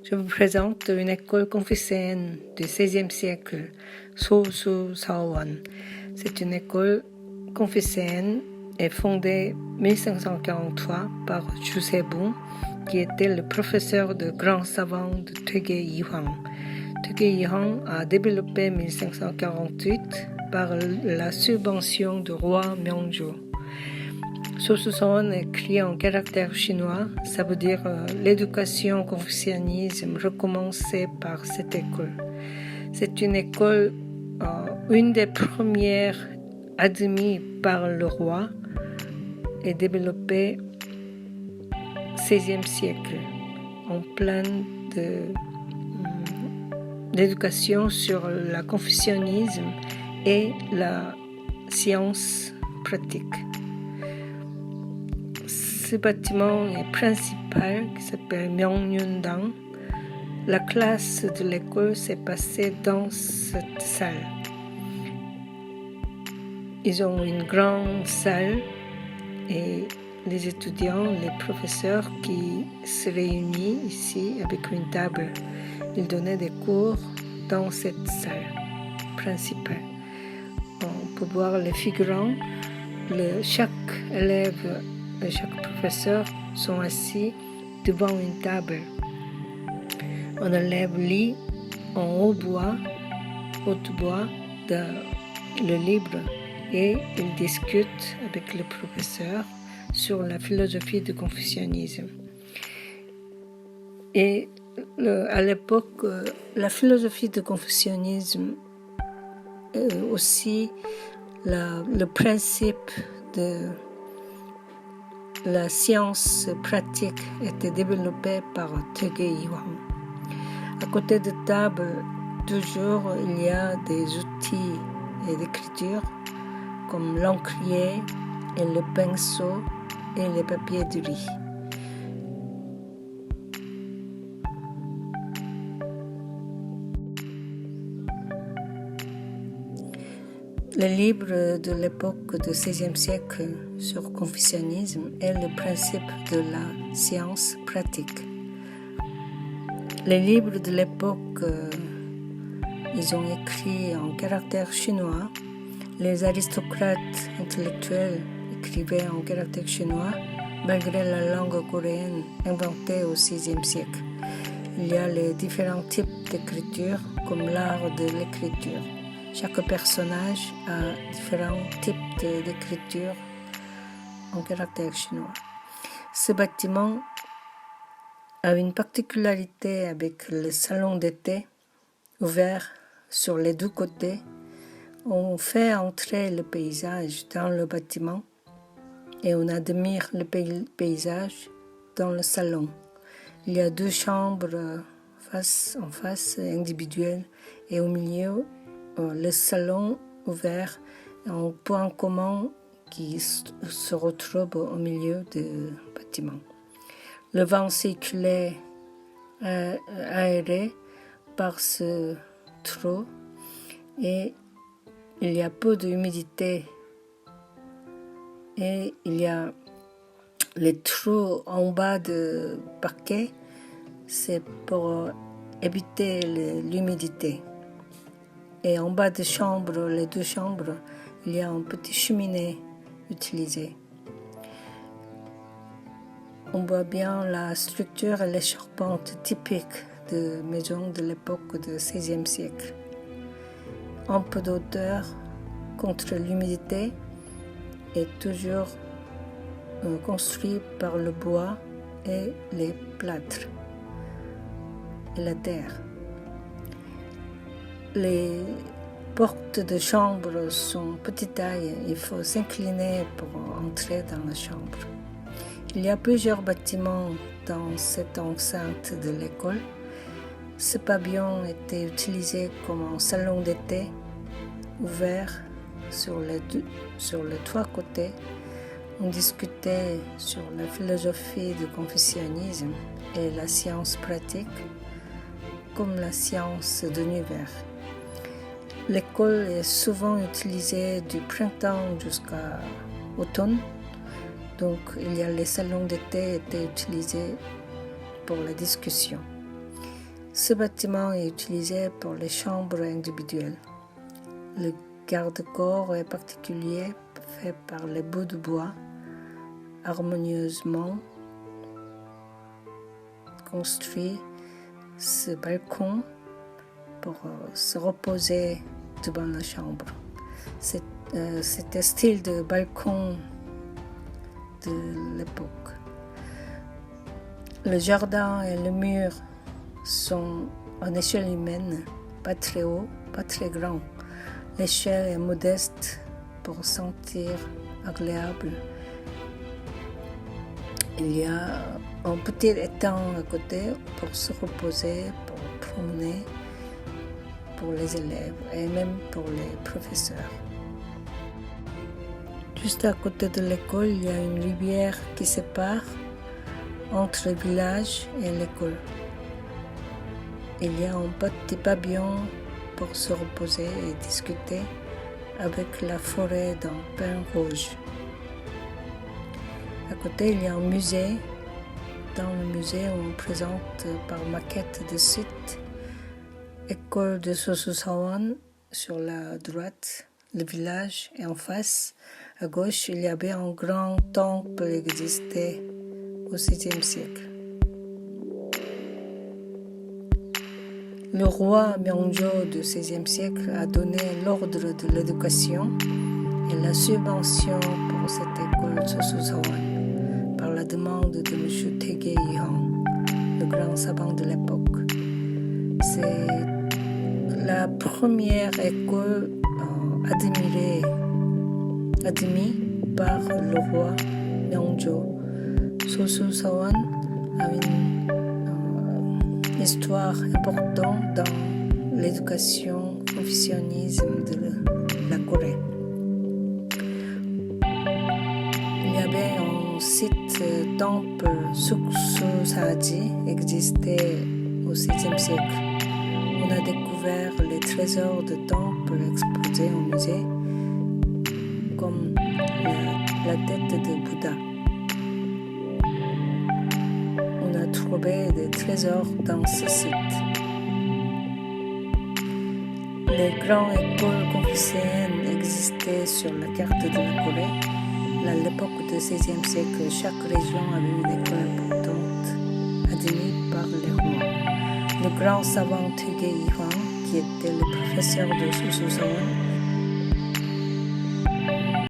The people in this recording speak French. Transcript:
Je vous présente une école confucéenne du XVIe siècle, Sosu-Sawan. C'est une école confucéenne et fondée en 1543 par Jusebun, qui était le professeur de grands savants de Töge Yihang. Töge Yihang a développé en 1548 par la subvention du roi Myeongju. Sosu-Sawan est écrit en caractère chinois, ça veut dire l'éducation confucianisme recommencée par cette école. C'est une école, une des premières admises par le roi et développée au XVIe siècle, en pleine d'éducation sur le confucianisme et la science pratique. Ce bâtiment est principal, qui s'appelle Myeongyundang. La classe de l'école s'est passée dans cette salle. Ils ont une grande salle et les étudiants, les professeurs qui se réunissent ici avec une table, ils donnaient des cours dans cette salle principale. On peut voir les figurants, chaque élève et chaque professeur sont assis devant une table. Un élève lit en haut bois le livre et il discute avec le professeur sur la philosophie du confucianisme. Et à l'époque, la philosophie du confucianisme aussi le principe de la science pratique était développée par Töge Yihang. À côté de table, toujours il y a des outils d'écriture comme l'encrier et le pinceau et les papiers de riz. Le livre de l'époque du XVIe siècle sur le confucianisme est le principe de la science pratique. Les livres de l'époque, ils ont écrit en caractère chinois. Les aristocrates intellectuels écrivaient en caractère chinois, malgré la langue coréenne inventée au VIe siècle. Il y a les différents types d'écriture, comme l'art de l'écriture. Chaque personnage a différents types d'écriture en caractère chinois. Ce bâtiment a une particularité avec le salon d'été ouvert sur les deux côtés. On fait entrer le paysage dans le bâtiment et on admire le paysage dans le salon. Il y a deux chambres face en face individuelles et au milieu le salon ouvert en point commun qui se retrouve au milieu du bâtiment. Le vent circulait aéré par ce trou et il y a peu d'humidité et il y a les trous en bas du parquet, c'est pour éviter l'humidité. Et en bas des chambres, les deux chambres, il y a une petite cheminée utilisée. On voit bien la structure et les charpentes typiques de maisons de l'époque du XVIe siècle. Un peu d'odeur contre l'humidité est toujours construit par le bois et les plâtres et la terre. Les portes de chambre sont petite taille, il faut s'incliner pour entrer dans la chambre. Il y a plusieurs bâtiments dans cette enceinte de l'école. Ce pavillon était utilisé comme un salon d'été ouvert sur les trois côtés. On discutait sur la philosophie du confucianisme et la science pratique comme la science de l'univers. L'école est souvent utilisée du printemps jusqu'à automne, donc il y a les salons d'été étaient utilisés pour la discussion. Ce bâtiment est utilisé pour les chambres individuelles. Le garde-corps est particulier, fait par les bouts de bois, harmonieusement construit ce balcon pour se reposer devant la chambre. C'est un style de balcon de l'époque. Le jardin et le mur sont en échelle humaine, pas très haut, pas très grand. L'échelle est modeste pour sentir agréable. Il y a un petit étang à côté pour se reposer, pour promener, pour les élèves et même pour les professeurs. Juste à côté de l'école, il y a une rivière qui sépare entre le village et l'école. Il y a un petit pavillon pour se reposer et discuter avec la forêt d'un pin rouge. À côté, il y a un musée. Dans le musée, on présente par maquette de site École de Sosusawan sur la droite, le village, et en face, à gauche, il y avait un grand temple existé au VIe siècle. Le roi Myeongjo du XVIe siècle a donné l'ordre de l'éducation et la subvention pour cette école Sosusawan par la demande de M. Taege Ihang, le grand savant de l'époque. C'est la première école admise par le roi Myeongjo. Sosusawan a une histoire importante dans l'éducation confucianisme de la Corée. Il y avait un site temple Suksusaji existait au VIe siècle. On a découvert les trésors de temple exposés au musée, comme la tête de Bouddha. On a trouvé des trésors dans ce site. Les grandes écoles confucéennes existaient sur la carte de la Corée. À l'époque du XVIe siècle, chaque région avait une école importante, admise par les rois. Le grand savant Taege Ihang, qui était le professeur de Sosusawan,